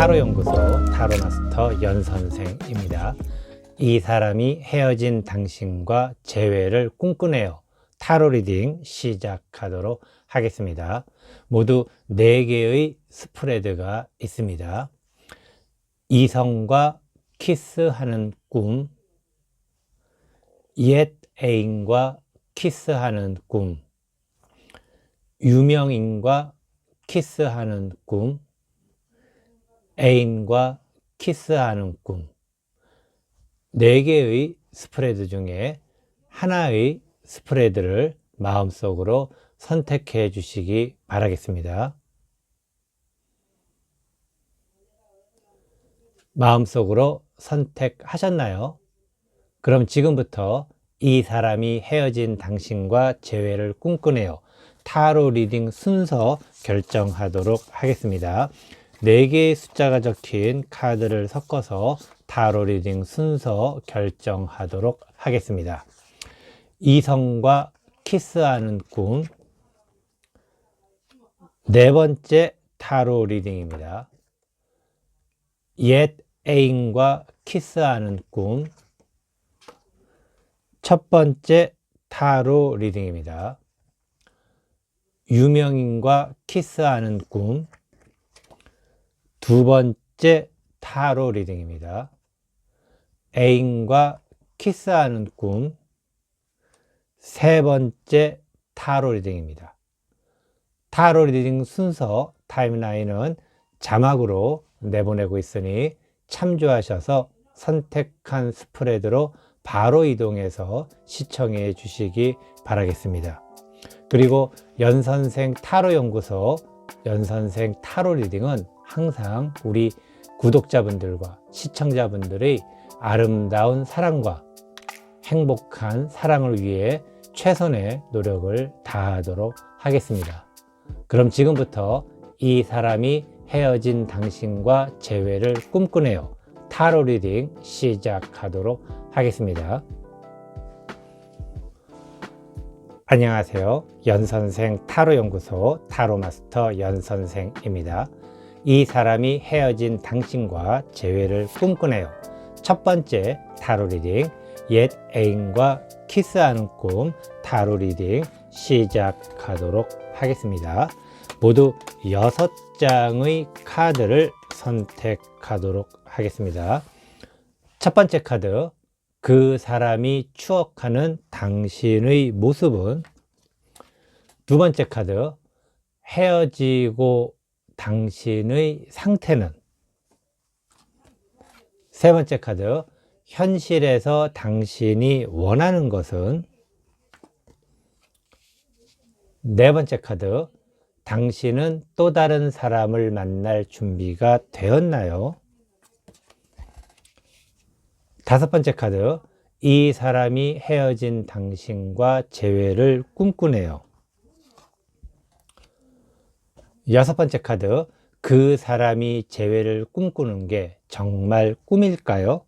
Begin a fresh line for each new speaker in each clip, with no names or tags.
타로연구소 타로마스터 연선생입니다. 이 사람이 헤어진 당신과 재회를 꿈꾸네요. 타로 리딩 시작하도록 하겠습니다. 모두 4개의 스프레드가 있습니다. 이성과 키스하는 꿈, 옛 애인과 키스하는 꿈, 유명인과 키스하는 꿈, 애인과 키스하는 꿈. 4개의 스프레드 중에 하나의 스프레드를 마음속으로 선택해 주시기 바라겠습니다. 마음속으로 선택하셨나요? 그럼 지금부터 이 사람이 헤어진 당신과 재회를 꿈꾸네요. 타로 리딩 순서 결정하도록 하겠습니다. 4개의 숫자가 적힌 카드를 섞어서 타로 리딩 순서 결정하도록 하겠습니다. 이성과 키스하는 꿈, 4번째 타로 리딩입니다. 옛 애인과 키스하는 꿈, 첫 번째 타로 리딩입니다. 유명인과 키스하는 꿈, 2번째 타로 리딩입니다. 애인과 키스하는 꿈, 3번째 타로 리딩입니다. 타로 리딩 순서 타임라인은 자막으로 내보내고 있으니 참조하셔서 선택한 스프레드로 바로 이동해서 시청해 주시기 바라겠습니다. 그리고 연선생 타로연구소 연선생 타로 리딩은 항상 우리 구독자분들과 시청자분들의 아름다운 사랑과 행복한 사랑을 위해 최선의 노력을 다하도록 하겠습니다. 그럼 지금부터 이 사람이 헤어진 당신과 재회를 꿈꾸네요. 타로 리딩 시작하도록 하겠습니다. 안녕하세요. 연선생 타로연구소 타로마스터 연선생입니다. 이 사람이 헤어진 당신과 재회를 꿈꾸네요. 첫 번째 타로 리딩, 옛 애인과 키스하는 꿈 타로 리딩 시작하도록 하겠습니다. 모두 6장의 카드를 선택하도록 하겠습니다. 첫 번째 카드, 그 사람이 추억하는 당신의 모습은. 두 번째 카드, 헤어지고 당신의 상태는. 세 번째 카드, 현실에서 당신이 원하는 것은. 네 번째 카드, 당신은 또 다른 사람을 만날 준비가 되었나요? 다섯 번째 카드, 이 사람이 헤어진 당신과 재회를 꿈꾸네요. 여섯 번째 카드, 그 사람이 재회를 꿈꾸는 게 정말 꿈일까요?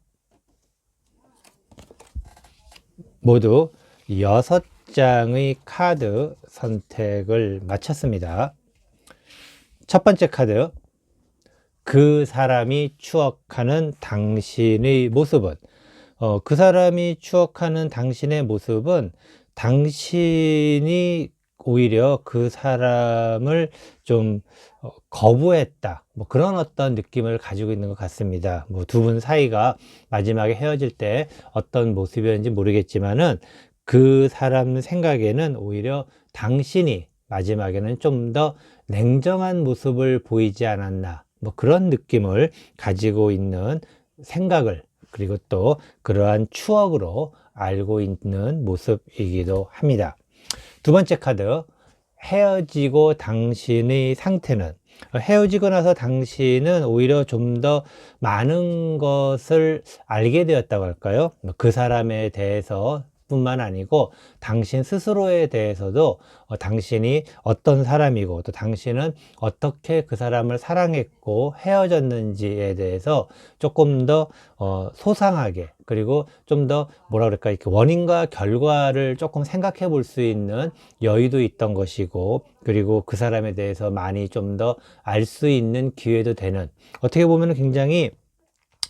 모두 6장의 카드 선택을 마쳤습니다. 첫 번째 카드, 그 사람이 추억하는 당신의 모습은. 그 사람이 추억하는 당신의 모습은 당신이 오히려 그 사람을 좀 거부했다, 그런 어떤 느낌을 가지고 있는 것 같습니다. 두 분 사이가 마지막에 헤어질 때 어떤 모습이었는지 모르겠지만은 그 사람 생각에는 오히려 당신이 마지막에는 좀 더 냉정한 모습을 보이지 않았나, 그런 느낌을 가지고 있는 생각을, 그리고 또 그러한 추억으로 알고 있는 모습이기도 합니다. 두 번째 카드, 헤어지고 당신의 상태는. 헤어지고 나서 당신은 오히려 좀 더 많은 것을 알게 되었다고 할까요? 그 사람에 대해서 뿐만 아니고 당신 스스로에 대해서도 당신이 어떤 사람이고 또 당신은 어떻게 그 사람을 사랑했고 헤어졌는지에 대해서 조금 더 소상하게, 그리고 좀 더 뭐라 그럴까, 이렇게 원인과 결과를 조금 생각해 볼 수 있는 여유도 있던 것이고, 그리고 그 사람에 대해서 많이 좀 더 알 수 있는 기회도 되는, 어떻게 보면 굉장히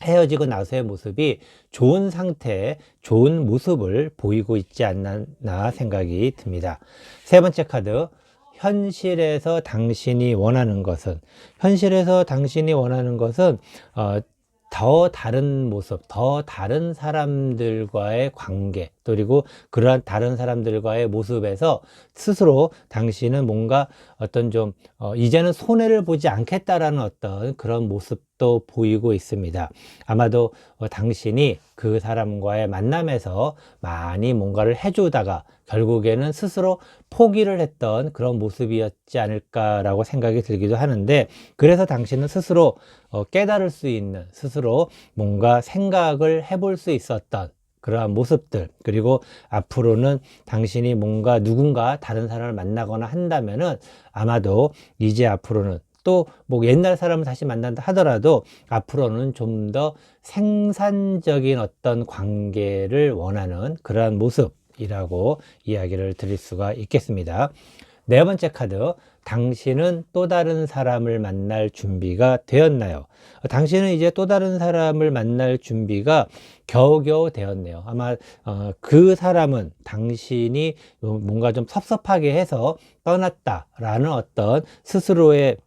헤어지고 나서의 모습이 좋은 상태의 좋은 모습을 보이고 있지 않나 생각이 듭니다. 세 번째 카드, 현실에서 당신이 원하는 것은, 현실에서 당신이 원하는 것은 더 다른 모습, 더 다른 사람들과의 관계, 그리고 그러한 다른 사람들과의 모습에서 스스로 당신은 뭔가 어떤 좀 이제는 손해를 보지 않겠다라는 어떤 그런 모습도 보이고 있습니다. 아마도 당신이 그 사람과의 만남에서 많이 뭔가를 해주다가 결국에는 스스로 포기를 했던 그런 모습이었지 않을까라고 생각이 들기도 하는데, 그래서 당신은 스스로 깨달을 수 있는, 스스로 뭔가 생각을 해볼 수 있었던 그러한 모습들, 그리고 앞으로는 당신이 뭔가 누군가 다른 사람을 만나거나 한다면은 아마도 이제 앞으로는 또 뭐 옛날 사람을 다시 만난다 하더라도 앞으로는 좀 더 생산적인 어떤 관계를 원하는 그러한 모습이라고 이야기를 드릴 수가 있겠습니다. 네 번째 카드, 당신은 또 다른 사람을 만날 준비가 되었나요? 당신은 이제 또 다른 사람을 만날 준비가 겨우겨우 되었네요. 아마 그 사람은 당신이 뭔가 좀 섭섭하게 해서 떠났다라는 어떤 스스로의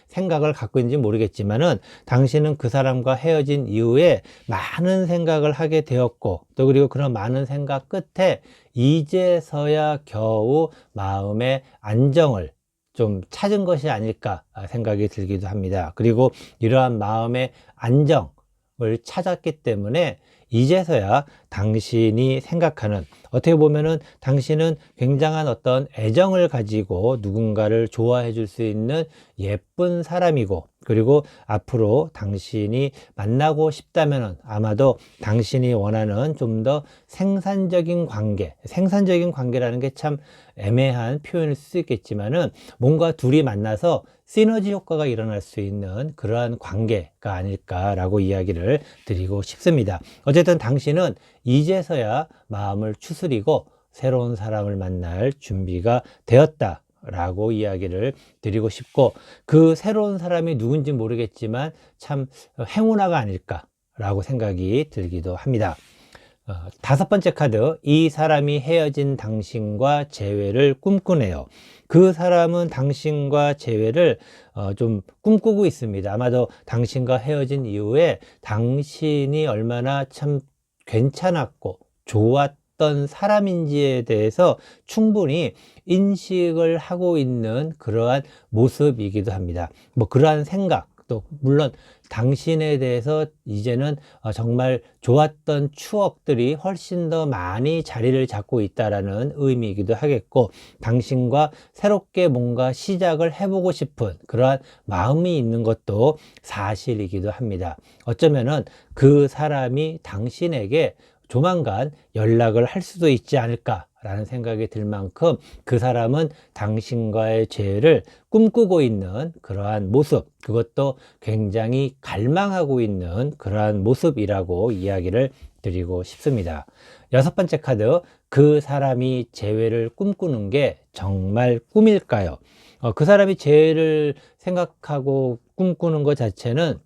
생각을 갖고 있는지 모르겠지만은, 당신은 그 사람과 헤어진 이후에 많은 생각을 하게 되었고, 또 그리고 그런 많은 생각 끝에 이제서야 겨우 마음의 안정을 좀 찾은 것이 아닐까 생각이 들기도 합니다. 그리고 이러한 마음의 안정을 찾았기 때문에 이제서야 당신이 생각하는, 어떻게 보면은 당신은 굉장한 어떤 애정을 가지고 누군가를 좋아해 줄 수 있는 예쁜 사람이고, 그리고 앞으로 당신이 만나고 싶다면은 아마도 당신이 원하는 좀 더 생산적인 관계, 생산적인 관계라는 게 참 애매한 표현일 수 있겠지만은, 뭔가 둘이 만나서 시너지 효과가 일어날 수 있는 그러한 관계가 아닐까라고 이야기를 드리고 싶습니다. 어쨌든 당신은 이제서야 마음을 추스리고 새로운 사람을 만날 준비가 되었다 라고 이야기를 드리고 싶고, 그 새로운 사람이 누군지 모르겠지만 참 행운아가 아닐까 라고 생각이 들기도 합니다. 다섯 번째 카드, 이 사람이 헤어진 당신과 재회를 꿈꾸네요. 그 사람은 당신과 재회를 좀 꿈꾸고 있습니다. 아마도 당신과 헤어진 이후에 당신이 얼마나 참 괜찮았고 좋았던 사람인지에 대해서 충분히 인식을 하고 있는 그러한 모습이기도 합니다. 뭐 그러한 생각, 또 물론 당신에 대해서 이제는 정말 좋았던 추억들이 훨씬 더 많이 자리를 잡고 있다라는 의미이기도 하겠고, 당신과 새롭게 뭔가 시작을 해보고 싶은 그러한 마음이 있는 것도 사실이기도 합니다. 어쩌면은 그 사람이 당신에게 조만간 연락을 할 수도 있지 않을까라는 생각이 들 만큼 그 사람은 당신과의 재회를 꿈꾸고 있는 그러한 모습, 그것도 굉장히 갈망하고 있는 그러한 모습이라고 이야기를 드리고 싶습니다. 여섯 번째 카드, 그 사람이 재회를 꿈꾸는 게 정말 꿈일까요? 그 사람이 재회를 생각하고 꿈꾸는 것 자체는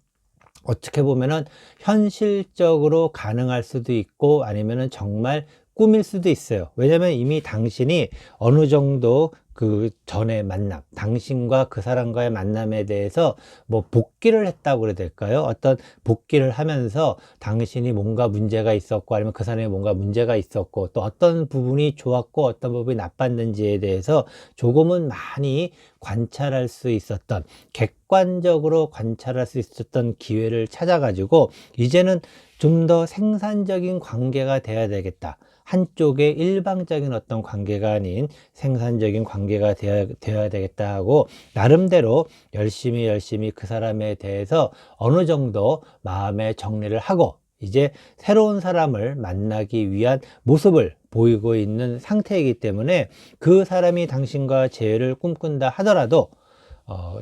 어떻게 보면은 현실적으로 가능할 수도 있고 아니면은 정말 꿈일 수도 있어요. 왜냐면 이미 당신이 어느 정도 그 전에 만남, 당신과 그 사람과의 만남에 대해서 뭐 복귀를 했다고 그래야 될까요? 어떤 복귀를 하면서 당신이 뭔가 문제가 있었고 아니면 그 사람이 뭔가 문제가 있었고 또 어떤 부분이 좋았고 어떤 부분이 나빴는지에 대해서 조금은 많이 관찰할 수 있었던, 객관적으로 관찰할 수 있었던 기회를 찾아가지고 이제는 좀 더 생산적인 관계가 돼야 되겠다. 한쪽의 일방적인 어떤 관계가 아닌 생산적인 관계가 되어야 되겠다 하고 나름대로 열심히 그 사람에 대해서 어느 정도 마음의 정리를 하고 이제 새로운 사람을 만나기 위한 모습을 보이고 있는 상태이기 때문에 그 사람이 당신과 재회를 꿈꾼다 하더라도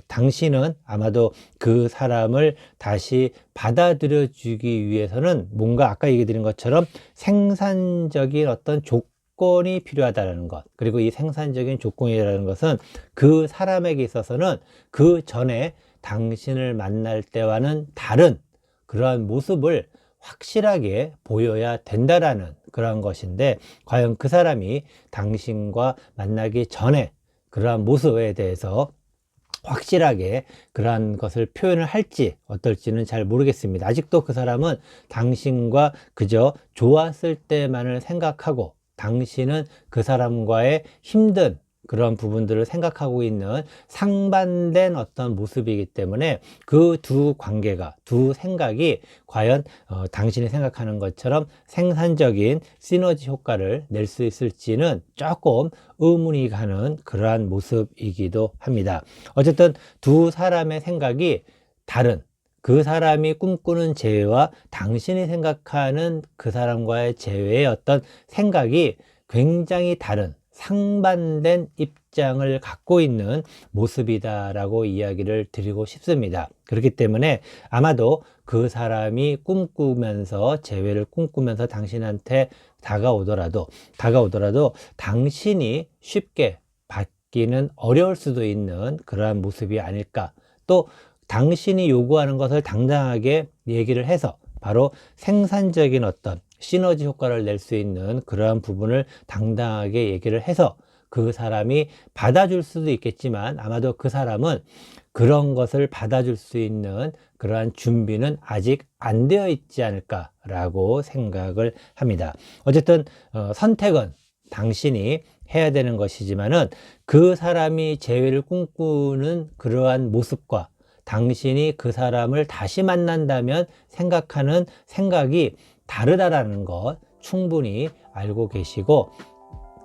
당신은 아마도 그 사람을 다시 받아들여 주기 위해서는 뭔가 아까 얘기 드린 것처럼 생산적인 어떤 조건이 필요하다는 것, 그리고 이 생산적인 조건이라는 것은 그 사람에게 있어서는 그 전에 당신을 만날 때와는 다른 그러한 모습을 확실하게 보여야 된다라는 그러한 것인데, 과연 그 사람이 당신과 만나기 전에 그러한 모습에 대해서 확실하게 그러한 것을 표현을 할지 어떨지는 잘 모르겠습니다. 아직도 그 사람은 당신과 그저 좋았을 때만을 생각하고, 당신은 그 사람과의 힘든 그런 부분들을 생각하고 있는 상반된 어떤 모습이기 때문에 그 두 관계가, 두 생각이 과연 당신이 생각하는 것처럼 생산적인 시너지 효과를 낼 수 있을지는 조금 의문이 가는 그러한 모습이기도 합니다. 어쨌든 두 사람의 생각이 다른, 그 사람이 꿈꾸는 재회와 당신이 생각하는 그 사람과의 재회의 어떤 생각이 굉장히 다른, 상반된 입장을 갖고 있는 모습이다라고 이야기를 드리고 싶습니다. 그렇기 때문에 아마도 그 사람이 꿈꾸면서, 재회를 꿈꾸면서 당신한테 다가오더라도 당신이 쉽게 받기는 어려울 수도 있는 그러한 모습이 아닐까. 또 당신이 요구하는 것을 당당하게 얘기를 해서 바로 생산적인 어떤 시너지 효과를 낼 수 있는 그러한 부분을 당당하게 얘기를 해서 그 사람이 받아줄 수도 있겠지만, 아마도 그 사람은 그런 것을 받아줄 수 있는 그러한 준비는 아직 안 되어 있지 않을까라고 생각을 합니다. 어쨌든 선택은 당신이 해야 되는 것이지만은, 그 사람이 재회를 꿈꾸는 그러한 모습과 당신이 그 사람을 다시 만난다면 생각하는 생각이 다르다라는 것 충분히 알고 계시고,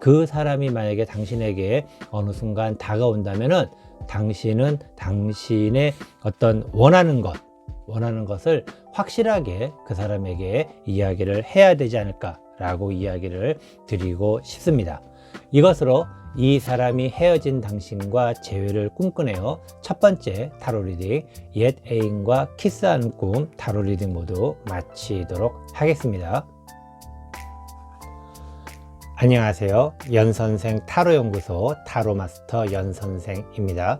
그 사람이 만약에 당신에게 어느 순간 다가온다면은 당신은 당신의 어떤 원하는 것을 확실하게 그 사람에게 이야기를 해야 되지 않을까라고 이야기를 드리고 싶습니다. 이것으로 이 사람이 헤어진 당신과 재회를 꿈꾸네요. 첫 번째 타로 리딩, 옛 애인과 키스하는 꿈 타로 리딩 모두 마치도록 하겠습니다. 안녕하세요. 연선생 타로연구소 타로마스터 연선생입니다.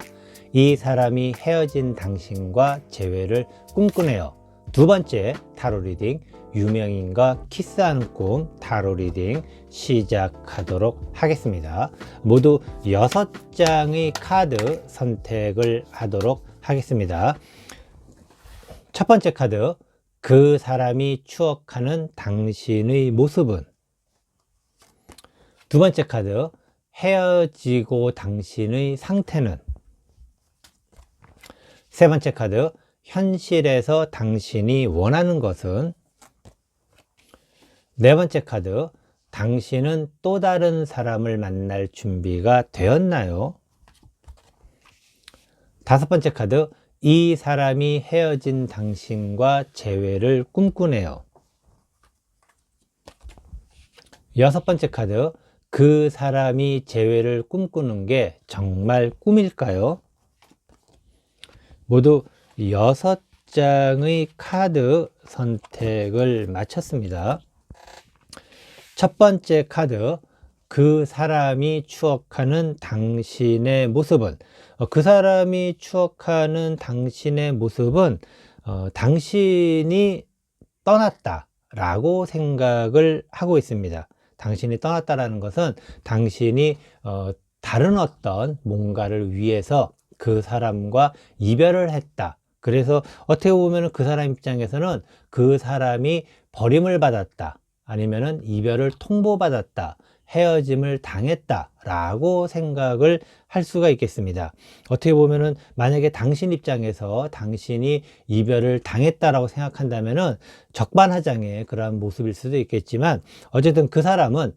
이 사람이 헤어진 당신과 재회를 꿈꾸네요. 두 번째 타로 리딩, 유명인과 키스하는 꿈 타로 리딩 시작하도록 하겠습니다. 모두 6장의 카드 선택을 하도록 하겠습니다. 첫 번째 카드, 그 사람이 추억하는 당신의 모습은. 두 번째 카드, 헤어지고 당신의 상태는. 세 번째 카드, 현실에서 당신이 원하는 것은. 네 번째 카드, 당신은 또 다른 사람을 만날 준비가 되었나요? 다섯 번째 카드, 이 사람이 헤어진 당신과 재회를 꿈꾸네요. 여섯 번째 카드, 그 사람이 재회를 꿈꾸는 게 정말 꿈일까요? 모두 6장의 카드 선택을 마쳤습니다. 첫 번째 카드, 그 사람이 추억하는 당신의 모습은. 그 사람이 추억하는 당신의 모습은 당신이 떠났다라고 생각을 하고 있습니다. 당신이 떠났다라는 것은 당신이 다른 어떤 뭔가를 위해서 그 사람과 이별을 했다. 그래서 어떻게 보면 그 사람 입장에서는 그 사람이 버림을 받았다, 아니면은 이별을 통보받았다, 헤어짐을 당했다 라고 생각을 할 수가 있겠습니다. 어떻게 보면은 만약에 당신 입장에서 당신이 이별을 당했다라고 생각한다면은 적반하장의 그러한 모습일 수도 있겠지만, 어쨌든 그 사람은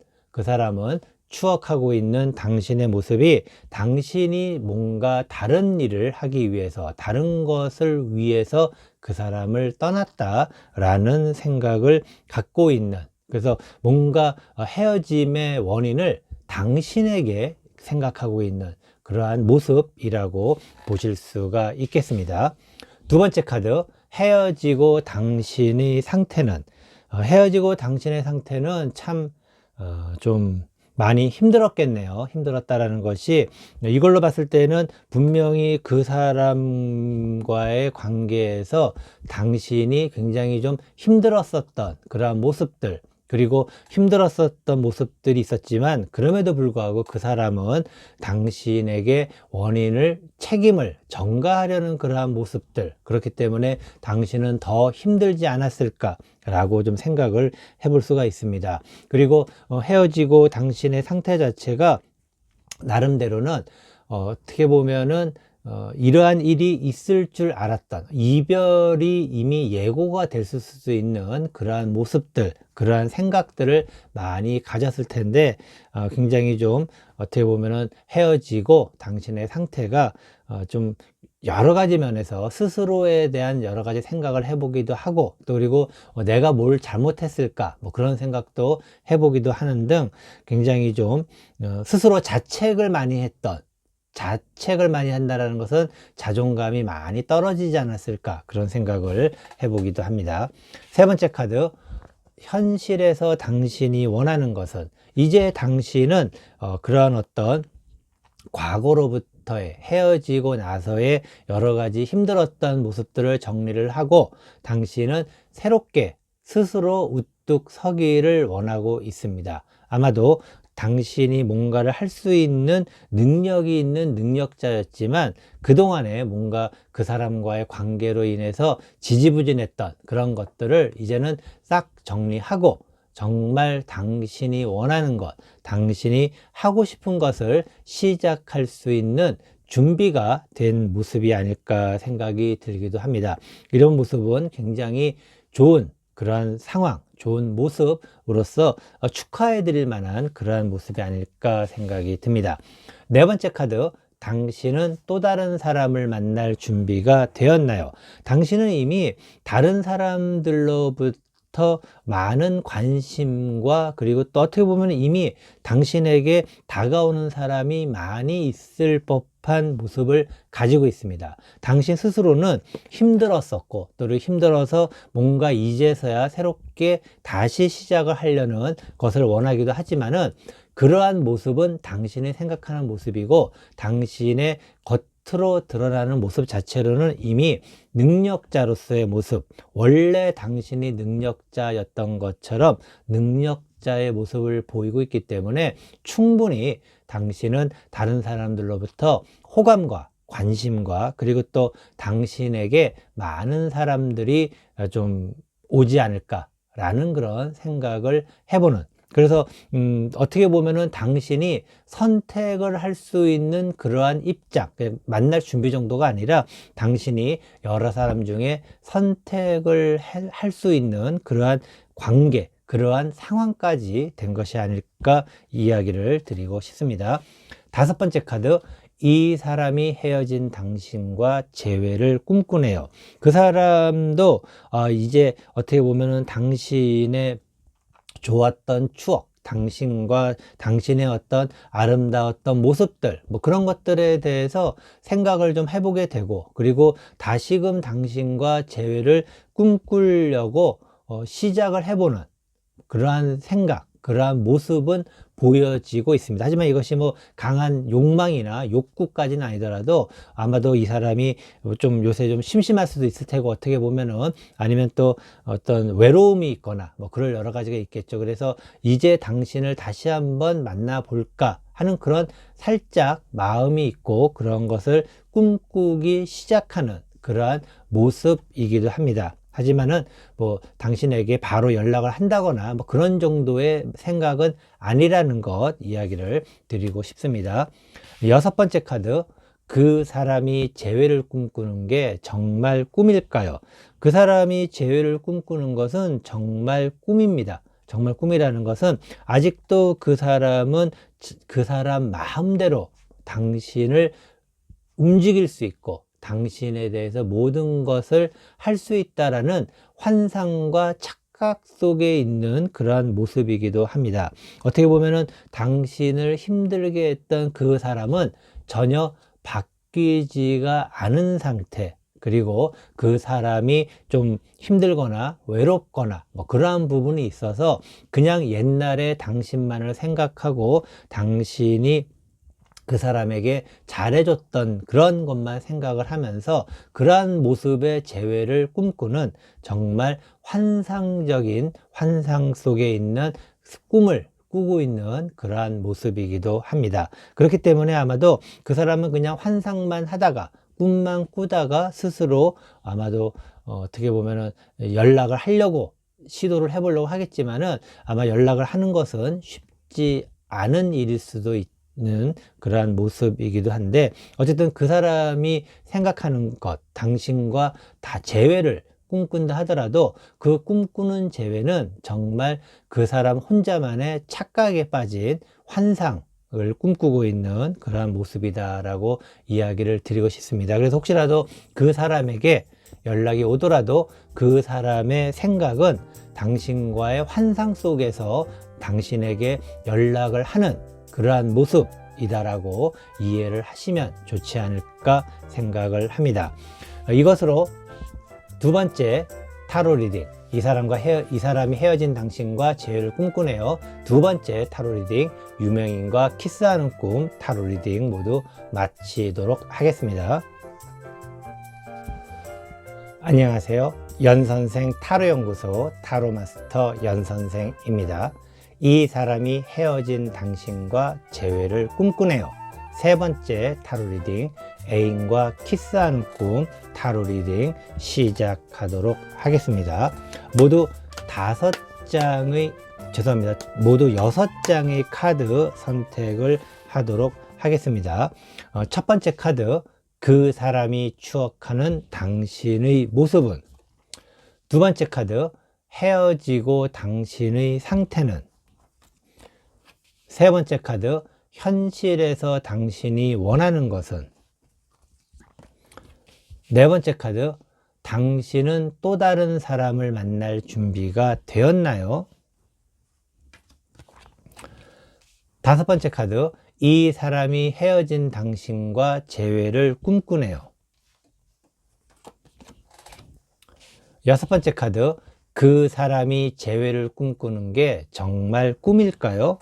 추억하고 있는 당신의 모습이 당신이 뭔가 다른 일을 하기 위해서, 다른 것을 위해서 그 사람을 떠났다라는 생각을 갖고 있는, 그래서 뭔가 헤어짐의 원인을 당신에게 생각하고 있는 그러한 모습이라고 보실 수가 있겠습니다. 두 번째 카드, 헤어지고 당신의 상태는, 헤어지고 당신의 상태는 참 좀 많이 힘들었겠네요. 힘들었다라는 것이, 이걸로 봤을 때는 분명히 그 사람과의 관계에서 당신이 굉장히 좀 힘들었었던 그러한 모습들, 그리고 힘들었었던 모습들이 있었지만 그럼에도 불구하고 그 사람은 당신에게 원인을, 책임을 전가하려는 그러한 모습들, 그렇기 때문에 당신은 더 힘들지 않았을까 라고 좀 생각을 해볼 수가 있습니다. 그리고 헤어지고 당신의 상태 자체가 나름대로는 어떻게 보면은 이러한 일이 있을 줄 알았던, 이별이 이미 예고가 됐을 수도 있는 그러한 모습들, 그러한 생각들을 많이 가졌을 텐데, 굉장히 좀 어떻게 보면은 헤어지고 당신의 상태가 좀 여러 가지 면에서 스스로에 대한 여러 가지 생각을 해보기도 하고, 또 그리고 내가 뭘 잘못했을까, 뭐 그런 생각도 해보기도 하는 등 굉장히 좀 스스로 자책을 많이 했던, 자책을 많이 한다는 것은 자존감이 많이 떨어지지 않았을까, 그런 생각을 해보기도 합니다. 세 번째 카드, 현실에서 당신이 원하는 것은, 이제 당신은 그러한 어떤 과거로부터의, 헤어지고 나서의 여러 가지 힘들었던 모습들을 정리를 하고 당신은 새롭게 스스로 우뚝 서기를 원하고 있습니다. 아마도 당신이 뭔가를 할 수 있는 능력이 있는 능력자였지만 그동안에 뭔가 그 사람과의 관계로 인해서 지지부진했던 그런 것들을 이제는 싹 정리하고 정말 당신이 원하는 것, 당신이 하고 싶은 것을 시작할 수 있는 준비가 된 모습이 아닐까 생각이 들기도 합니다. 이런 모습은 굉장히 좋은 그러한 상황, 좋은 모습으로서 축하해 드릴 만한 그러한 모습이 아닐까 생각이 듭니다. 네 번째 카드, 당신은 또 다른 사람을 만날 준비가 되었나요? 당신은 이미 다른 사람들로부터 많은 관심과, 그리고 또 어떻게 보면 이미 당신에게 다가오는 사람이 많이 있을 법한 모습을 가지고 있습니다. 당신 스스로는 힘들었었고, 또 힘들어서 뭔가 이제서야 새롭게 다시 시작을 하려는 것을 원하기도 하지만은 그러한 모습은 당신이 생각하는 모습이고, 당신의 겉으로 드러나는 모습 자체로는 이미 능력자로서의 모습, 원래 당신이 능력자였던 것처럼 능력자의 모습을 보이고 있기 때문에 충분히 당신은 다른 사람들로부터 호감과 관심과, 그리고 또 당신에게 많은 사람들이 좀 오지 않을까라는 그런 생각을 해보는, 그래서 어떻게 보면은 당신이 선택을 할 수 있는 그러한 입장, 만날 준비 정도가 아니라 당신이 여러 사람 중에 선택을 할 수 있는 그러한 관계, 그러한 상황까지 된 것이 아닐까 이야기를 드리고 싶습니다. 다섯 번째 카드, 이 사람이 헤어진 당신과 재회를 꿈꾸네요. 그 사람도 이제 어떻게 보면은 당신의 좋았던 추억, 당신과 당신의 어떤 아름다웠던 모습들, 뭐 그런 것들에 대해서 생각을 좀 해보게 되고, 그리고 다시금 당신과 재회를 꿈꾸려고 시작을 해보는 그러한 생각, 그러한 모습은 보여지고 있습니다. 하지만 이것이 뭐 강한 욕망이나 욕구까지는 아니더라도 아마도 이 사람이 좀 요새 좀 심심할 수도 있을 테고, 어떻게 보면은 아니면 또 어떤 외로움이 있거나 뭐 그럴 여러 가지가 있겠죠. 그래서 이제 당신을 다시 한번 만나볼까 하는 그런 살짝 마음이 있고, 그런 것을 꿈꾸기 시작하는 그러한 모습이기도 합니다. 하지만은 뭐 당신에게 바로 연락을 한다거나 뭐 그런 정도의 생각은 아니라는 것 이야기를 드리고 싶습니다. 여섯 번째 카드, 그 사람이 재회를 꿈꾸는 게 정말 꿈일까요? 그 사람이 재회를 꿈꾸는 것은 정말 꿈입니다. 정말 꿈이라는 것은 아직도 그 사람은 그 사람 마음대로 당신을 움직일 수 있고 당신에 대해서 모든 것을 할 수 있다라는 환상과 착각 속에 있는 그러한 모습이기도 합니다. 어떻게 보면은 당신을 힘들게 했던 그 사람은 전혀 바뀌지가 않은 상태, 그리고 그 사람이 좀 힘들거나 외롭거나 뭐 그러한 부분이 있어서 그냥 옛날에 당신만을 생각하고 당신이 그 사람에게 잘해줬던 그런 것만 생각을 하면서 그러한 모습의 재회를 꿈꾸는 정말 환상적인 환상 속에 있는 꿈을 꾸고 있는 그러한 모습이기도 합니다. 그렇기 때문에 아마도 그 사람은 그냥 환상만 하다가 꿈만 꾸다가 스스로 아마도 어떻게 보면은 연락을 하려고 시도를 해보려고 하겠지만은 아마 연락을 하는 것은 쉽지 않은 일일 수도 있는 그러한 모습이기도 한데, 어쨌든 그 사람이 생각하는 것, 당신과 다 재회를 꿈꾼다 하더라도 그 꿈꾸는 재회는 정말 그 사람 혼자만의 착각에 빠진 환상을 꿈꾸고 있는 그러한 모습이다라고 이야기를 드리고 싶습니다. 그래서 혹시라도 그 사람에게 연락이 오더라도 그 사람의 생각은 당신과의 환상 속에서 당신에게 연락을 하는 그러한 모습이다라고 이해를 하시면 좋지 않을까 생각을 합니다. 이것으로 두 번째 타로 리딩, 이 사람이 헤어진 당신과 재회를 꿈꾸네요. 두 번째 타로 리딩, 유명인과 키스하는 꿈 타로 리딩 모두 마치도록 하겠습니다. 안녕하세요. 연선생 타로연구소 타로마스터 연선생입니다. 이 사람이 헤어진 당신과 재회를 꿈꾸네요. 세 번째 타로 리딩, 애인과 키스하는 꿈 타로 리딩 시작하도록 하겠습니다. 모두 모두 6장의 카드 선택을 하도록 하겠습니다. 첫 번째 카드, 그 사람이 추억하는 당신의 모습은. 두 번째 카드, 헤어지고 당신의 상태는. 세 번째 카드, 현실에서 당신이 원하는 것은. 네 번째 카드, 당신은 또 다른 사람을 만날 준비가 되었나요? 다섯 번째 카드, 이 사람이 헤어진 당신과 재회를 꿈꾸네요. 여섯 번째 카드, 그 사람이 재회를 꿈꾸는 게 정말 꿈일까요?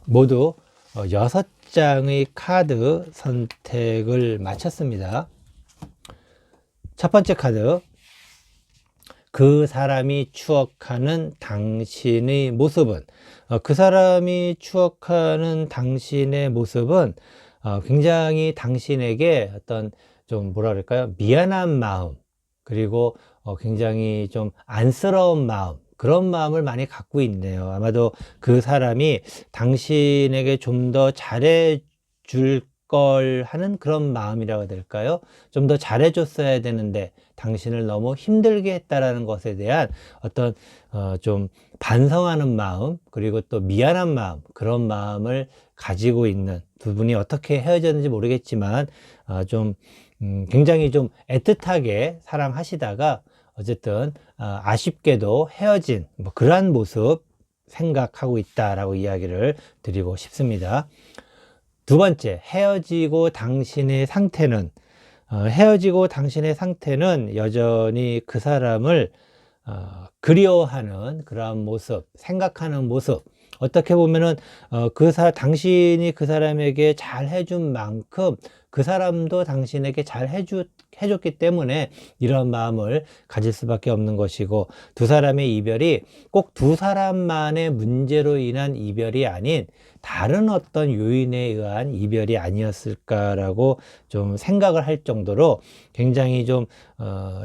모두 6장의 카드 선택을 마쳤습니다. 첫 번째 카드, 그 사람이 추억하는 당신의 모습은. 그 사람이 추억하는 당신의 모습은 굉장히 당신에게 어떤 좀 뭐라 그럴까요? 미안한 마음, 그리고 굉장히 좀 안쓰러운 마음, 그런 마음을 많이 갖고 있네요. 아마도 그 사람이 당신에게 좀 더 잘해줄 걸 하는 그런 마음이라고 해야 될까요? 좀 더 잘해줬어야 되는데 당신을 너무 힘들게 했다라는 것에 대한 어떤 좀 반성하는 마음, 그리고 또 미안한 마음, 그런 마음을 가지고 있는 두 분이 어떻게 헤어졌는지 모르겠지만 좀 굉장히 좀 애틋하게 사랑하시다가 어쨌든 아쉽게도 헤어진 뭐 그러한 모습 생각하고 있다라고 이야기를 드리고 싶습니다. 두 번째, 헤어지고 당신의 상태는. 헤어지고 당신의 상태는 여전히 그 사람을 그리워하는 그러한 모습, 생각하는 모습. 어떻게 보면은 당신이 그 사람에게 잘 해준 만큼 그 사람도 당신에게 잘 해줬기 때문에 이런 마음을 가질 수밖에 없는 것이고, 두 사람의 이별이 꼭 두 사람만의 문제로 인한 이별이 아닌 다른 어떤 요인에 의한 이별이 아니었을까라고 좀 생각을 할 정도로 굉장히 좀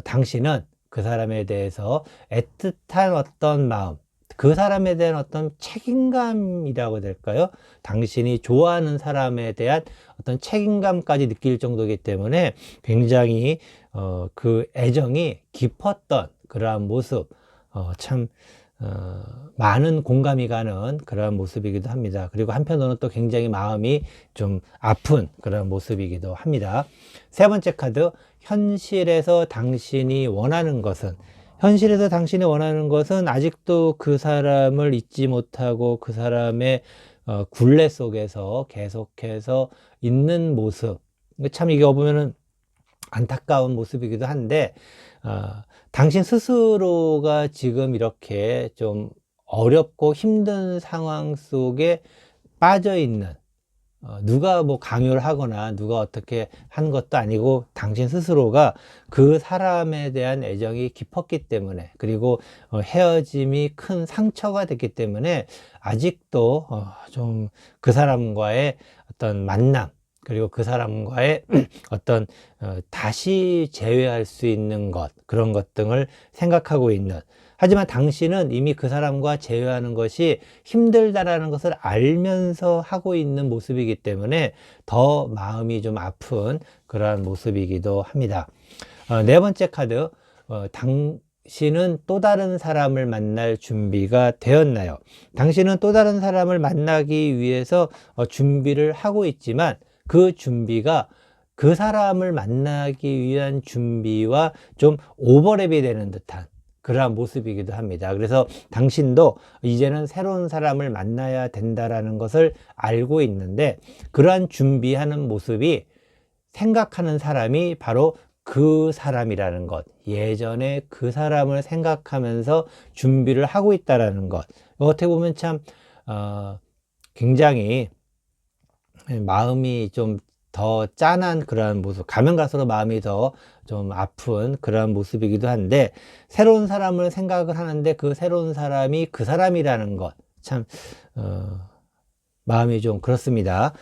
당신은 그 사람에 대해서 애틋한 어떤 마음, 그 사람에 대한 어떤 책임감이라고 해야 될까요? 당신이 좋아하는 사람에 대한 어떤 책임감까지 느낄 정도이기 때문에 굉장히 그 애정이 깊었던 그러한 모습, 참 많은 공감이 가는 그런 모습이기도 합니다. 그리고 한편으로는 또 굉장히 마음이 좀 아픈 그런 모습이기도 합니다. 세 번째 카드, 현실에서 당신이 원하는 것은, 현실에서 당신이 원하는 것은 아직도 그 사람을 잊지 못하고 그 사람의 굴레 속에서 계속해서 있는 모습. 참 이게 보면은 안타까운 모습이기도 한데, 당신 스스로가 지금 이렇게 좀 어렵고 힘든 상황 속에 빠져 있는, 누가 뭐 강요를 하거나 누가 어떻게 한 것도 아니고 당신 스스로가 그 사람에 대한 애정이 깊었기 때문에, 그리고 헤어짐이 큰 상처가 됐기 때문에 아직도 좀 그 사람과의 어떤 만남, 그리고 그 사람과의 어떤 다시 재회할 수 있는 것, 그런 것 등을 생각하고 있는, 하지만 당신은 이미 그 사람과 재회하는 것이 힘들다라는 것을 알면서 하고 있는 모습이기 때문에 더 마음이 좀 아픈 그러한 모습이기도 합니다. 네 번째 카드, 당신은 또 다른 사람을 만날 준비가 되었나요? 당신은 또 다른 사람을 만나기 위해서 준비를 하고 있지만, 그 준비가 그 사람을 만나기 위한 준비와 좀 오버랩이 되는 듯한 그러한 모습이기도 합니다. 그래서 당신도 이제는 새로운 사람을 만나야 된다라는 것을 알고 있는데, 그러한 준비하는 모습이 생각하는 사람이 바로 그 사람이라는 것, 예전에 그 사람을 생각하면서 준비를 하고 있다라는 것, 어떻게 보면 참 굉장히 마음이 좀 더 짠한 그러한 모습, 가면 갈수록 마음이 더 좀 아픈 그러한 모습이기도 한데, 새로운 사람을 생각을 하는데 그 새로운 사람이 그 사람이라는 것, 참 마음이 좀 그렇습니다.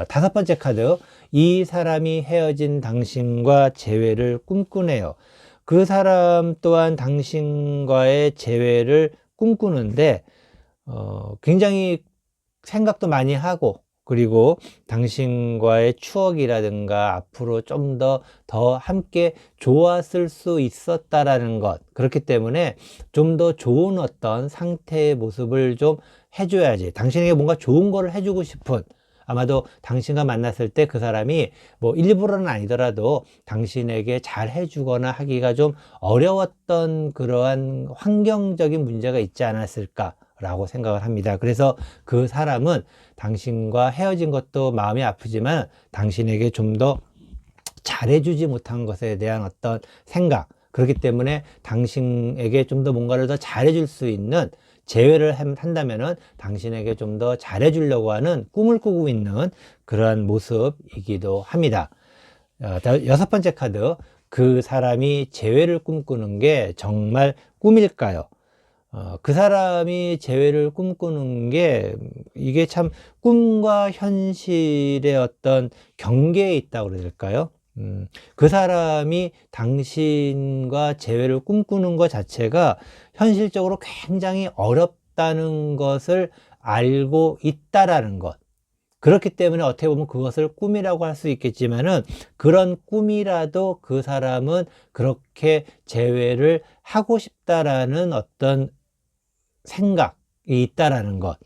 다섯 번째 카드, 이 사람이 헤어진 당신과 재회를 꿈꾸네요. 그 사람 또한 당신과의 재회를 꿈꾸는데 굉장히 생각도 많이 하고, 그리고 당신과의 추억이라든가 앞으로 좀 더 함께 좋았을 수 있었다라는 것, 그렇기 때문에 좀 더 좋은 어떤 상태의 모습을 좀 해줘야지, 당신에게 뭔가 좋은 거를 해주고 싶은, 아마도 당신과 만났을 때 그 사람이 뭐 일부러는 아니더라도 당신에게 잘 해주거나 하기가 좀 어려웠던 그러한 환경적인 문제가 있지 않았을까 라고 생각을 합니다. 그래서 그 사람은 당신과 헤어진 것도 마음이 아프지만 당신에게 좀 더 잘해주지 못한 것에 대한 어떤 생각, 그렇기 때문에 당신에게 좀 더 뭔가를 더 잘해줄 수 있는, 재회를 한다면은 당신에게 좀 더 잘해주려고 하는 꿈을 꾸고 있는 그러한 모습이기도 합니다. 여섯 번째 카드, 그 사람이 재회를 꿈꾸는 게 정말 꿈일까요? 그 사람이 재회를 꿈꾸는 게, 이게 참 꿈과 현실의 어떤 경계에 있다고 그래야 될까요? 그 사람이 당신과 재회를 꿈꾸는 것 자체가 현실적으로 굉장히 어렵다는 것을 알고 있다라는 것. 그렇기 때문에 어떻게 보면 그것을 꿈이라고 할 수 있겠지만은, 그런 꿈이라도 그 사람은 그렇게 재회를 하고 싶다라는 어떤 생각이 있다라는 것,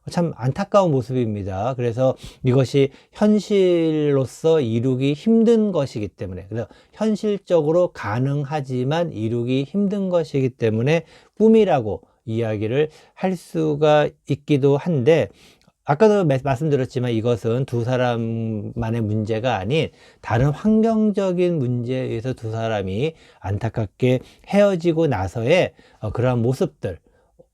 참 안타까운 모습입니다. 그래서 이것이 현실로서 이루기 힘든 것이기 때문에, 그래서 현실적으로 가능하지만 이루기 힘든 것이기 때문에 꿈이라고 이야기를 할 수가 있기도 한데, 아까도 말씀드렸지만 이것은 두 사람만의 문제가 아닌 다른 환경적인 문제에 의해서 두 사람이 안타깝게 헤어지고 나서의 그러한 모습들,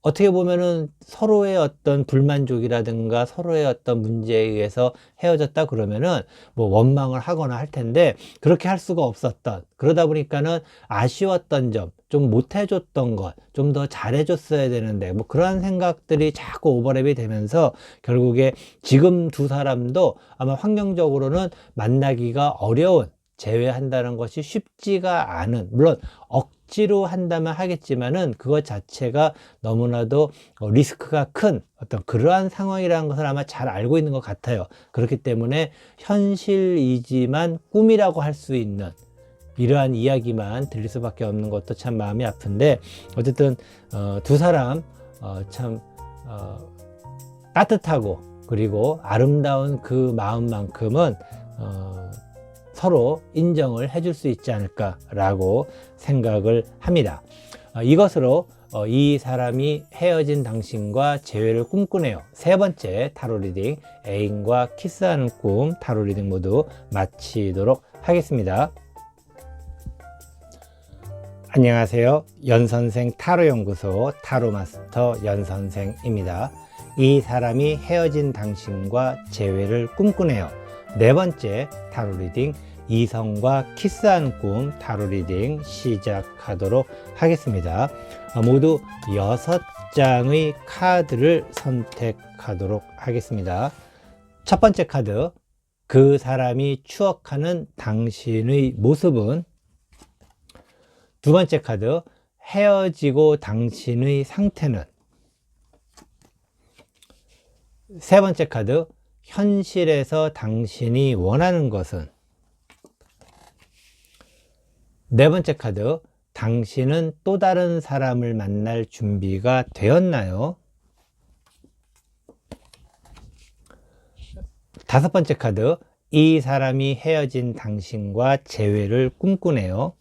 어떻게 보면은 서로의 어떤 불만족이라든가 서로의 어떤 문제에 의해서 헤어졌다 그러면은 뭐 원망을 하거나 할 텐데, 그렇게 할 수가 없었던, 그러다 보니까는 아쉬웠던 점, 좀 못해줬던 것, 좀 더 잘해줬어야 되는데, 뭐 그런 생각들이 자꾸 오버랩이 되면서 결국에 지금 두 사람도 아마 환경적으로는 만나기가 어려운, 재회한다는 것이 쉽지가 않은, 물론 억지로 한다면 하겠지만은 그것 자체가 너무나도 리스크가 큰 어떤 그러한 상황이라는 것을 아마 잘 알고 있는 것 같아요. 그렇기 때문에 현실이지만 꿈이라고 할 수 있는, 이러한 이야기만 들릴 수밖에 없는 것도 참 마음이 아픈데, 어쨌든 두 사람 참 따뜻하고 그리고 아름다운 그 마음만큼은 서로 인정을 해줄 수 있지 않을까라고 생각을 합니다. 이것으로 이 사람이 헤어진 당신과 재회를 꿈꾸네요. 세 번째 타로 리딩, 애인과 키스하는 꿈 타로 리딩 모두 마치도록 하겠습니다. 안녕하세요. 연선생 타로연구소 타로마스터 연선생입니다. 이 사람이 헤어진 당신과 재회를 꿈꾸네요. 네 번째 타로 리딩, 이성과 키스하는 꿈 타로 리딩 시작하도록 하겠습니다. 모두 6장의 카드를 선택하도록 하겠습니다. 첫 번째 카드, 그 사람이 추억하는 당신의 모습은. 두 번째 카드, 헤어지고 당신의 상태는. 세 번째 카드, 현실에서 당신이 원하는 것은. 네 번째 카드, 당신은 또 다른 사람을 만날 준비가 되었나요? 다섯 번째 카드, 이 사람이 헤어진 당신과 재회를 꿈꾸네요.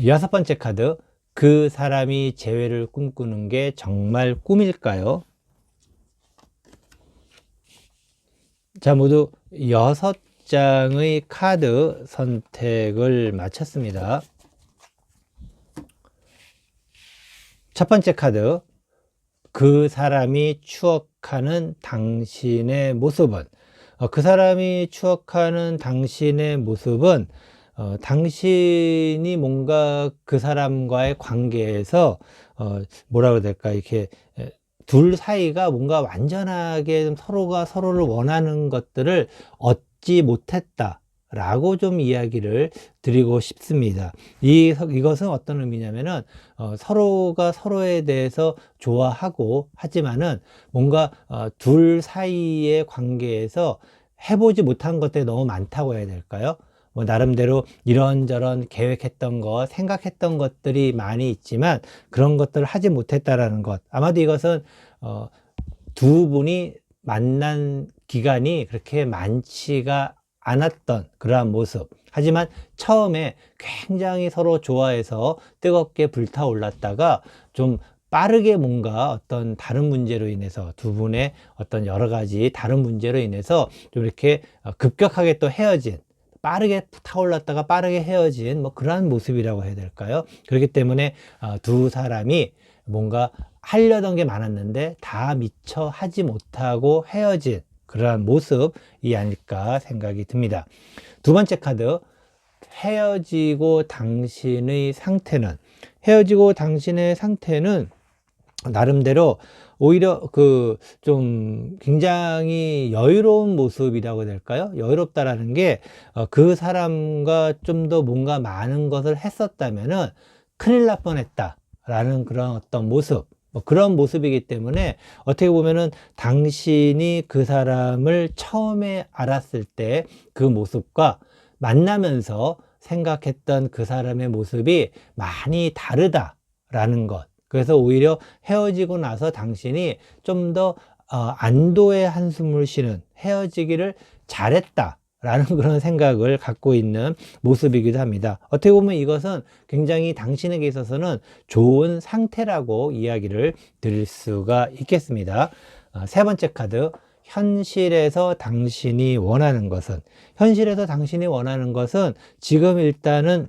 여섯 번째 카드, 그 사람이 재회를 꿈꾸는 게 정말 꿈일까요? 자, 모두 6장의 카드 선택을 마쳤습니다. 첫 번째 카드, 그 사람이 추억하는 당신의 모습은. 그 사람이 추억하는 당신의 모습은 당신이 뭔가 그 사람과의 관계에서 뭐라고 해야 될까, 이렇게 둘 사이가 뭔가 완전하게 서로가 서로를 원하는 것들을 얻지 못했다 라고 좀 이야기를 드리고 싶습니다. 이것은 어떤 의미냐면은 서로가 서로에 대해서 좋아하고 하지만은 뭔가 둘 사이의 관계에서 해보지 못한 것들이 너무 많다고 해야 될까요? 뭐 나름대로 이런저런 계획했던 것, 생각했던 것들이 많이 있지만 그런 것들을 하지 못했다라는 것. 아마도 이것은 두 분이 만난 기간이 그렇게 많지가 않았던 그러한 모습. 하지만 처음에 굉장히 서로 좋아해서 뜨겁게 불타올랐다가 좀 빠르게 뭔가 어떤 다른 문제로 인해서, 두 분의 어떤 여러 가지 다른 문제로 인해서 좀 이렇게 급격하게 또 헤어진, 빠르게 타올랐다가 빠르게 헤어진 뭐 그러한 모습이라고 해야 될까요? 그렇기 때문에 두 사람이 뭔가 하려던 게 많았는데 다 미처 하지 못하고 헤어진 그러한 모습이 아닐까 생각이 듭니다. 두 번째 카드, 헤어지고 당신의 상태는. 헤어지고 당신의 상태는 나름대로 오히려 좀 굉장히 여유로운 모습이라고 해야 될까요? 여유롭다라는 게 그 사람과 좀 더 뭔가 많은 것을 했었다면은 큰일 날 뻔했다라는 그런 어떤 모습, 그런 모습이기 때문에 어떻게 보면은 당신이 그 사람을 처음에 알았을 때 그 모습과 만나면서 생각했던 그 사람의 모습이 많이 다르다라는 것. 그래서 오히려 헤어지고 나서 당신이 좀 더 안도의 한숨을 쉬는, 헤어지기를 잘했다라는 그런 생각을 갖고 있는 모습이기도 합니다. 어떻게 보면 이것은 굉장히 당신에게 있어서는 좋은 상태라고 이야기를 드릴 수가 있겠습니다. 세 번째 카드, 현실에서 당신이 원하는 것은. 현실에서 당신이 원하는 것은 지금 일단은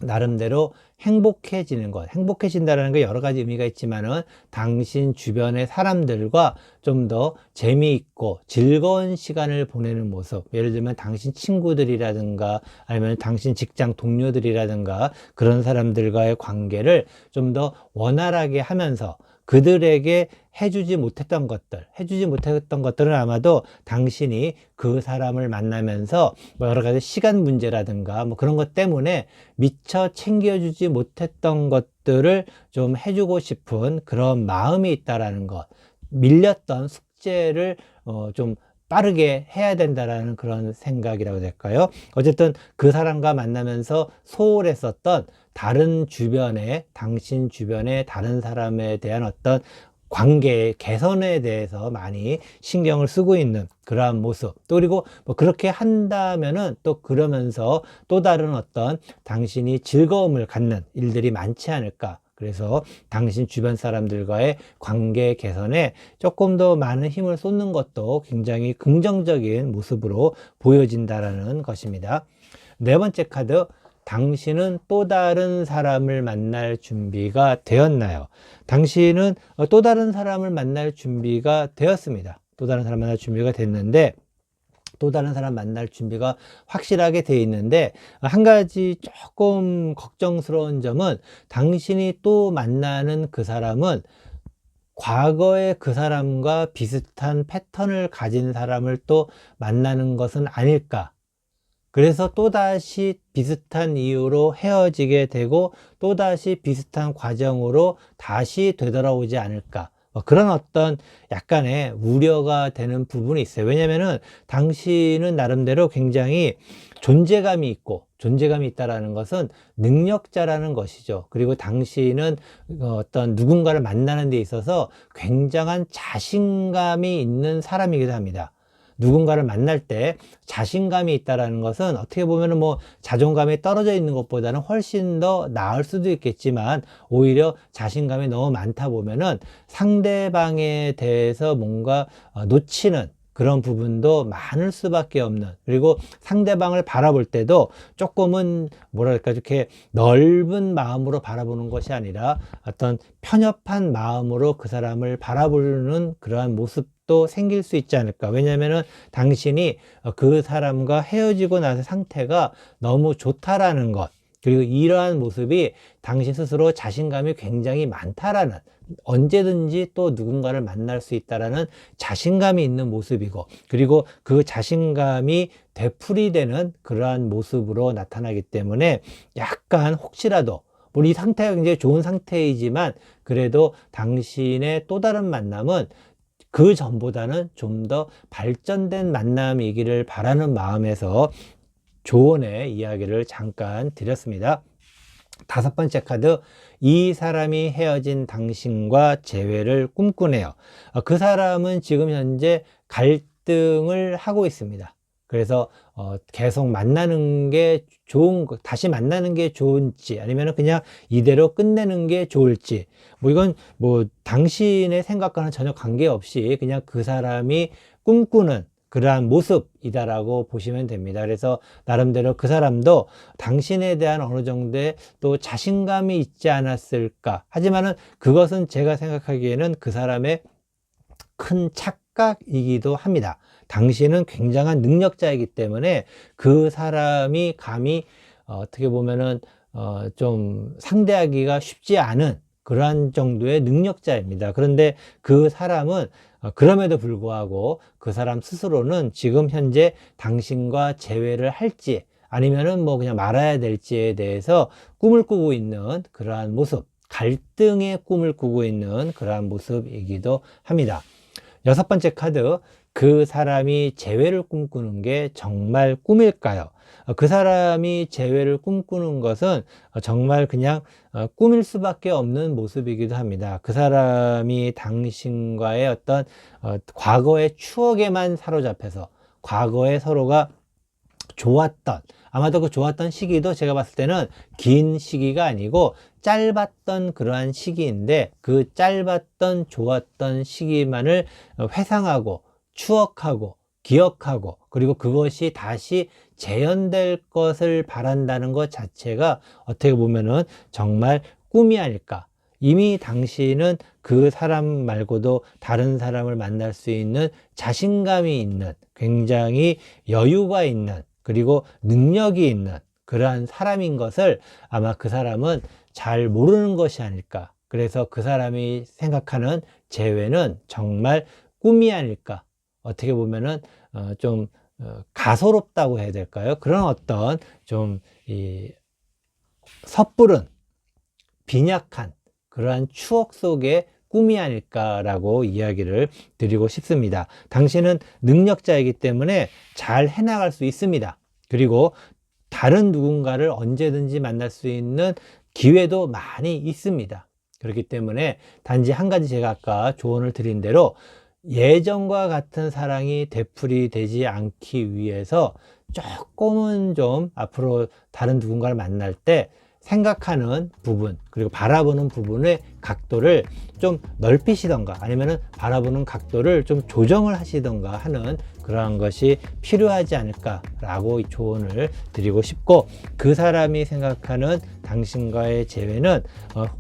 나름대로 행복해지는 것. 행복해진다는 게 여러 가지 의미가 있지만은 당신 주변의 사람들과 좀 더 재미있고 즐거운 시간을 보내는 모습. 예를 들면 당신 친구들이라든가 아니면 당신 직장 동료들이라든가 그런 사람들과의 관계를 좀 더 원활하게 하면서 그들에게 해주지 못했던 것들은 아마도 당신이 그 사람을 만나면서 뭐 여러 가지 시간 문제라든가 뭐 그런 것 때문에 미처 챙겨주지 못했던 것들을 좀 해주고 싶은 그런 마음이 있다라는 것. 밀렸던 숙제를 좀 빠르게 해야 된다라는 그런 생각이라고 될까요? 어쨌든 그 사람과 만나면서 소홀했었던 다른 주변에, 당신 주변의 다른 사람에 대한 어떤 관계 개선에 대해서 많이 신경을 쓰고 있는 그러한 모습, 또 그리고 뭐 그렇게 한다면은 또 그러면서 또 다른 어떤 당신이 즐거움을 갖는 일들이 많지 않을까. 그래서 당신 주변 사람들과의 관계 개선에 조금 더 많은 힘을 쏟는 것도 굉장히 긍정적인 모습으로 보여진다라는 것입니다. 네 번째 카드, 당신은 또 다른 사람을 만날 준비가 되었나요? 당신은 또 다른 사람을 만날 준비가 되었습니다. 또 다른 사람 만날 준비가 됐는데, 또 다른 사람 만날 준비가 확실하게 돼 있는데, 한 가지 조금 걱정스러운 점은 당신이 또 만나는 그 사람은 과거에 그 사람과 비슷한 패턴을 가진 사람을 또 만나는 것은 아닐까. 그래서 또다시 비슷한 이유로 헤어지게 되고 또다시 비슷한 과정으로 다시 되돌아오지 않을까. 그런 어떤 약간의 우려가 되는 부분이 있어요. 왜냐면은 당신은 나름대로 굉장히 존재감이 있고, 존재감이 있다라는 것은 능력자라는 것이죠. 그리고 당신은 어떤 누군가를 만나는 데 있어서 굉장한 자신감이 있는 사람이기도 합니다. 누군가를 만날 때 자신감이 있다라는 것은 어떻게 보면 뭐 자존감이 떨어져 있는 것보다는 훨씬 더 나을 수도 있겠지만, 오히려 자신감이 너무 많다 보면은 상대방에 대해서 뭔가 놓치는 그런 부분도 많을 수밖에 없는, 그리고 상대방을 바라볼 때도 조금은 뭐랄까 이렇게 넓은 마음으로 바라보는 것이 아니라 어떤 편협한 마음으로 그 사람을 바라보는 그러한 모습도 생길 수 있지 않을까. 왜냐면은 당신이 그 사람과 헤어지고 나서 상태가 너무 좋다라는 것, 그리고 이러한 모습이 당신 스스로 자신감이 굉장히 많다라는, 언제든지 또 누군가를 만날 수 있다라는 자신감이 있는 모습이고, 그리고 그 자신감이 되풀이되는 그러한 모습으로 나타나기 때문에 약간 혹시라도 우리 이 상태가 굉장히 좋은 상태이지만 그래도 당신의 또 다른 만남은 그 전보다는 좀 더 발전된 만남이기를 바라는 마음에서 조언의 이야기를 잠깐 드렸습니다. 다섯 번째 카드, 이 사람이 헤어진 당신과 재회를 꿈꾸네요. 그 사람은 지금 현재 갈등을 하고 있습니다. 그래서 계속 만나는 게 다시 만나는 게 좋은지, 아니면 그냥 이대로 끝내는 게 좋을지, 뭐 이건 뭐 당신의 생각과는 전혀 관계없이 그냥 그 사람이 꿈꾸는 그러한 모습이다라고 보시면 됩니다. 그래서 나름대로 그 사람도 당신에 대한 어느 정도의 또 자신감이 있지 않았을까. 하지만은 그것은 제가 생각하기에는 그 사람의 큰 착각이기도 합니다. 당신은 굉장한 능력자이기 때문에 그 사람이 감히 어떻게 보면은 좀 상대하기가 쉽지 않은 그러한 정도의 능력자입니다. 그런데 그 사람은 그럼에도 불구하고 그 사람 스스로는 지금 현재 당신과 재회를 할지 아니면은 뭐 그냥 말아야 될지에 대해서 꿈을 꾸고 있는 그러한 모습, 갈등의 꿈을 꾸고 있는 그러한 모습이기도 합니다. 여섯 번째 카드, 그 사람이 재회를 꿈꾸는 게 정말 꿈일까요? 그 사람이 재회를 꿈꾸는 것은 정말 그냥 꿈일 수밖에 없는 모습이기도 합니다. 그 사람이 당신과의 어떤 과거의 추억에만 사로잡혀서 과거에 서로가 좋았던, 아마도 그 좋았던 시기도 제가 봤을 때는 긴 시기가 아니고 짧았던 그러한 시기인데, 그 짧았던 좋았던 시기만을 회상하고 추억하고 기억하고, 그리고 그것이 다시 재현될 것을 바란다는 것 자체가 어떻게 보면은 정말 꿈이 아닐까. 이미 당신은 그 사람 말고도 다른 사람을 만날 수 있는 자신감이 있는, 굉장히 여유가 있는, 그리고 능력이 있는 그러한 사람인 것을 아마 그 사람은 잘 모르는 것이 아닐까. 그래서 그 사람이 생각하는 재회는 정말 꿈이 아닐까. 어떻게 보면은 좀 가소롭다고 해야 될까요? 그런 어떤 좀 섣부른 빈약한 그러한 추억 속의 꿈이 아닐까라고 이야기를 드리고 싶습니다. 당신은 능력자이기 때문에 잘 해나갈 수 있습니다. 그리고 다른 누군가를 언제든지 만날 수 있는 기회도 많이 있습니다. 그렇기 때문에 단지 한 가지 제가 아까 조언을 드린 대로 예전과 같은 사랑이 되풀이 되지 않기 위해서 조금은 좀 앞으로 다른 누군가를 만날 때 생각하는 부분 그리고 바라보는 부분의 각도를 좀 넓히시던가 아니면은 바라보는 각도를 좀 조정을 하시던가 하는 그러한 것이 필요하지 않을까라고 조언을 드리고 싶고, 그 사람이 생각하는 당신과의 재회는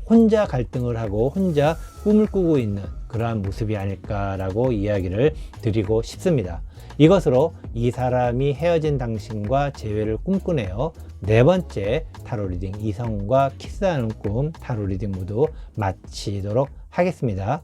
혼자 갈등을 하고 혼자 꿈을 꾸고 있는 그러한 모습이 아닐까라고 이야기를 드리고 싶습니다. 이것으로 이 사람이 헤어진 당신과 재회를 꿈꾸네요. 네 번째 타로 리딩, 이성과 키스하는 꿈 타로 리딩 모두 마치도록 하겠습니다.